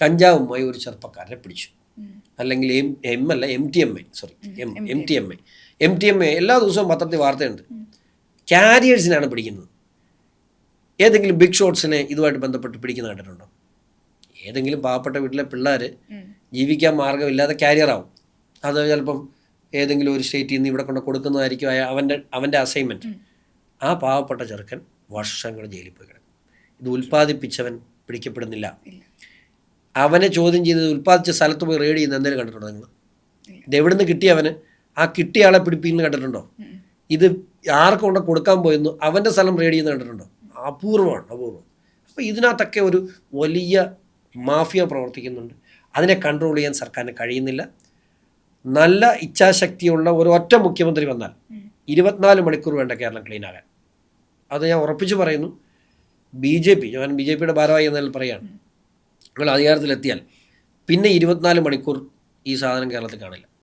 കഞ്ചാവുമായി ഒരു ചെറുപ്പക്കാരനെ പിടിച്ചു. അല്ലെങ്കിൽ MTMA എല്ലാ ദിവസവും പത്രത്തിൽ വാർത്തയുണ്ട്. കാരിയേഴ്സിനാണ് പിടിക്കുന്നത്. ഏതെങ്കിലും ബിഗ് ഷോട്ട്സിനെ ഇതുമായിട്ട് ബന്ധപ്പെട്ട് പിടിക്കുന്ന കണ്ടിട്ടുണ്ടോ? ഏതെങ്കിലും പാവപ്പെട്ട വീട്ടിലെ പിള്ളേർ ജീവിക്കാൻ മാർഗ്ഗമില്ലാതെ കാരിയറാവും. അത് ചിലപ്പം ഏതെങ്കിലും ഒരു സ്റ്റേറ്റിൽ നിന്ന് ഇവിടെ കൊണ്ട് കൊടുക്കുന്നതായിരിക്കും അവൻ്റെ അസൈൻമെൻറ്റ്. ആ പാവപ്പെട്ട ചെറുക്കൻ വർഷങ്ങൾ ജയിലിൽ പോയി കിടക്കും. ഇത് ഉൽപ്പാദിപ്പിച്ചവൻ പിടിക്കപ്പെടുന്നില്ല. അവനെ ചോദ്യം ചെയ്തത് ഉൽപ്പാദിച്ച സ്ഥലത്ത് പോയി റെയ്ഡ് ചെയ്യുന്ന എന്തെങ്കിലും കണ്ടിട്ടുണ്ടോ നിങ്ങൾ? ഇത് എവിടെ നിന്ന് കിട്ടിയവന്? ആ കിട്ടിയ ആളെ പിടിപ്പിക്കുന്നത് കണ്ടിട്ടുണ്ടോ? ഇത് ആർക്ക് കൊണ്ട് കൊടുക്കാൻ പോയെന്നു അവൻ്റെ സ്ഥലം റെയ്ഡ് ചെയ്യുന്നത് കണ്ടിട്ടുണ്ടോ? അപൂർവമാണ്. അപ്പോൾ ഇതിനകത്തൊക്കെ ഒരു വലിയ മാഫിയ പ്രവർത്തിക്കുന്നുണ്ട്. അതിനെ കൺട്രോൾ ചെയ്യാൻ സർക്കാരിന് കഴിയുന്നില്ല. നല്ല ഇച്ഛാശക്തിയുള്ള ഒരു ഒറ്റ മുഖ്യമന്ത്രി വന്നാൽ 24 മണിക്കൂർ വേണ്ട കേരളം ക്ലീൻ ആകാൻ. അത് ഞാൻ ഉറപ്പിച്ച് പറയുന്നു. ഞാൻ BJP ഭാരവാഹി എന്നതിൽ പറയുകയാണ്, നിങ്ങൾ അധികാരത്തിലെത്തിയാൽ പിന്നെ 24 മണിക്കൂർ ഈ സാധനം കേരളത്തിൽ കാണില്ല.